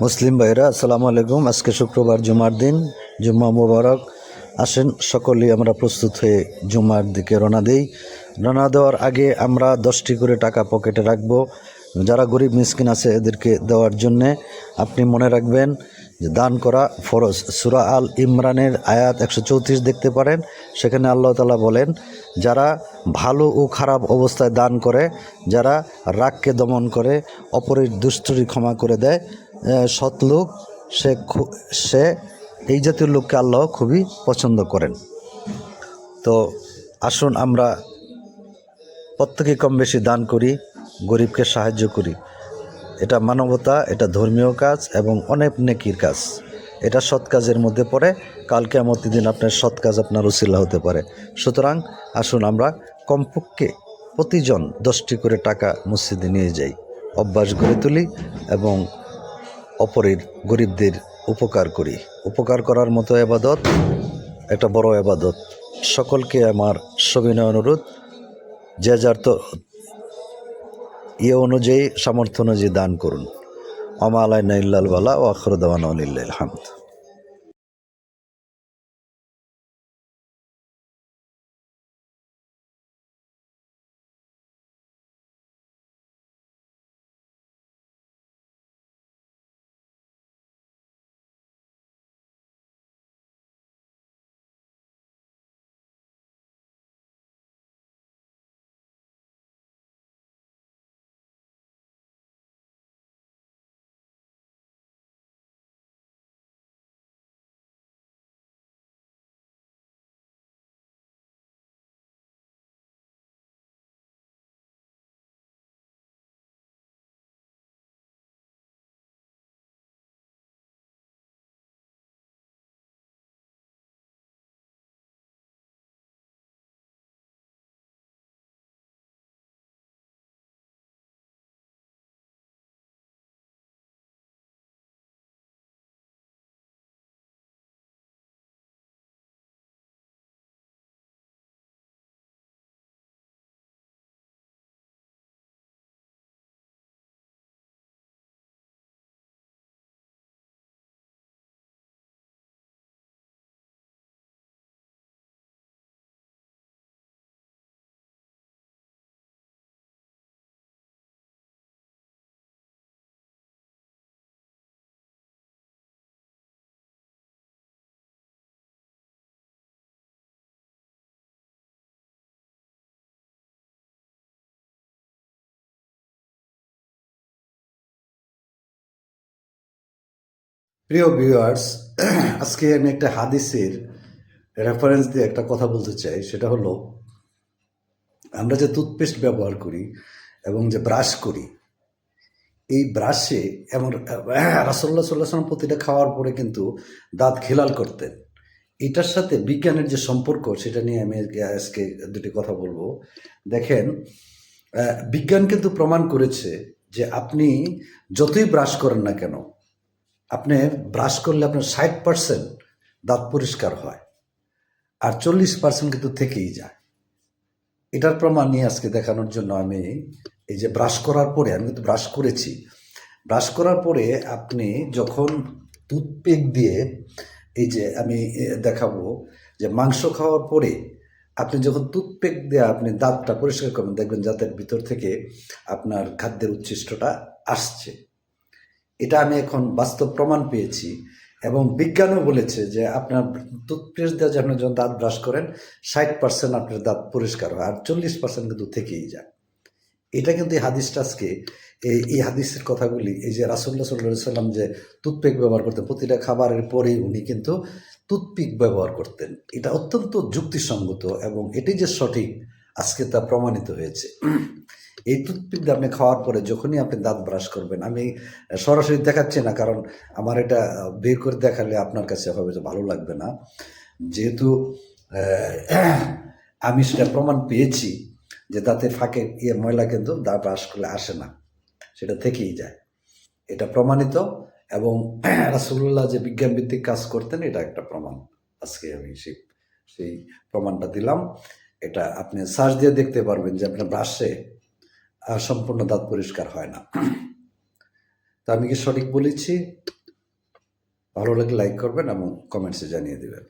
মুসলিম ভাইরা আসসালামু আলাইকুম। আজকে শুক্রবার, জুমার দিন, জুম্মা মোবারক। আসেন সকলেই আমরা প্রস্তুত হয়ে জুমার দিকে রওনা দেই। রওনা দেওয়ার আগে আমরা 10টি করে টাকা পকেটে রাখবো, যারা গরিব মিসকিন আছে এদেরকে দেওয়ার জন্যে। আপনি মনে রাখবেন যে দান করা ফরজ। সূরা আল ইমরানের আয়াত 134 দেখতে পারেন। সেখানে আল্লাহ তাআলা বলেন, যারা ভালো ও খারাপ অবস্থায় দান করে, যারা রাগকে দমন করে, অপরের দুষ্টুরি ক্ষমা করে দেয়, সৎ লোক, সে এই জাতীয় লোককে আল্লাহ খুবই পছন্দ করেন। তো আসুন আমরা প্রত্যেকে কম বেশি দান করি, গরিবকে সাহায্য করি। এটা মানবতা, এটা ধর্মীয় কাজ এবং অনেক নেকির কাজ। এটা সৎ কাজের মধ্যে পড়ে। কাল কিয়ামতের দিন আপনার সৎ কাজ আপনার উসিলা হতে পারে। সুতরাং আসুন আমরা কমপক্ষে প্রতিজন 10টি করে টাকা মসজিদে নিয়ে যাই, অভ্যাস গড়ে তুলি এবং অপরের গরিবদের উপকার করি। উপকার করার মতো ইবাদত একটা বড় ইবাদত। সকলকে আমার সবিনয় অনুরোধ, যে যার তো অনুযায়ী, সামর্থ্য অনুযায়ী দান করুন। ওমা আলাইনা ইল্লাল বালা ওয়া আখিরু দাওয়ানা লিল্লাহিল হামদ। প্রিয় ভিউয়ার্স, আজকে আমি একটা হাদিসের রেফারেন্স দিয়ে একটা কথা বলতে চাই। সেটা হলো, আমরা যে টুথপেস্ট ব্যবহার করি এবং যে ব্রাশ করি, এই ব্রাশে এমন রাসূলুল্লাহ সাল্লাল্লাহু আলাইহি ওয়াসাল্লাম প্রতিটা খাওয়ার পরে কিন্তু দাঁত খিলাল করতেন। এটার সাথে বিজ্ঞানের যে সম্পর্ক, সেটা নিয়ে আমি আজকে দুটি কথা বলবো। দেখেন, বিজ্ঞান কিন্তু প্রমাণ করেছে যে আপনি যতই ব্রাশ করেন না কেন, আপনি ব্রাশ করলে আপনার 60% দাঁত পরিষ্কার হয়, আর 40% কিন্তু থেকেই যায়। এটার প্রমাণ নিয়ে আজকে দেখানোর জন্য আমি এই যে ব্রাশ করার পরে, আমি কিন্তু ব্রাশ করেছি, ব্রাশ করার পরে আপনি যখন টুথপিক দিয়ে, এই যে আমি দেখাবো যে মাংস খাওয়ার পরে আপনি যখন টুথপিক দিয়ে আপনি দাঁতটা পরিষ্কার করবেন, দেখবেন দাঁতের ভিতর থেকে আপনার খাদ্যের উচ্ছিষ্টটা আসছে। এটা আমি এখন বাস্তব প্রমাণ পেয়েছি এবং বিজ্ঞানও বলেছে যে আপনার টুথপেস্ট দিয়ে আপনি যখন দাঁত ব্রাশ করেন 60% আপনার দাঁত পরিষ্কার হয়, আর 40% কিন্তু থেকেই যায়। এটা কিন্তু এই হাদিসটা আজকে, এই হাদিসের কথাগুলি, এই যে রাসূলুল্লাহ সাল্লাল্লাহু আলাইহি সাল্লাম যে টুথপিক ব্যবহার করতেন, প্রতিটা খাবারের পরেই উনি কিন্তু টুথপিক ব্যবহার করতেন, এটা অত্যন্ত যুক্তিসঙ্গত এবং এটি যে সঠিক আজকে তা প্রমাণিত হয়েছে। এই টুথপিক দিয়ে আপনি খাওয়ার পরে যখনই আপনি দাঁত ব্রাশ করবেন, আমি সরাসরি দেখাচ্ছি না, কারণ আমার এটা বের করে দেখালে আপনার কাছে হবে যে ভালো লাগবে না। যেহেতু আমি সেটা প্রমাণ পেয়েছি যে দাঁতের ফাঁকে ময়লা কিন্তু দাঁত ব্রাশ করলে আসে না, সেটা থেকেই যায়। এটা প্রমাণিত এবং রাসূলুল্লাহ যে বিজ্ঞানভিত্তিক কাজ করতেন, এটা একটা প্রমাণ। আজকে আমি সেই প্রমাণটা দিলাম। এটা আপনি সার্চ দিয়ে দেখতে পারবেন যে আপনার ব্রাশে সম্পূর্ণ দাঁত পরিষ্কার হয় না। তা আমি কি সঠিক বলেছি? ভালো লাগলে লাইক করবেন এবং কমেন্টসে জানিয়ে দেবেন।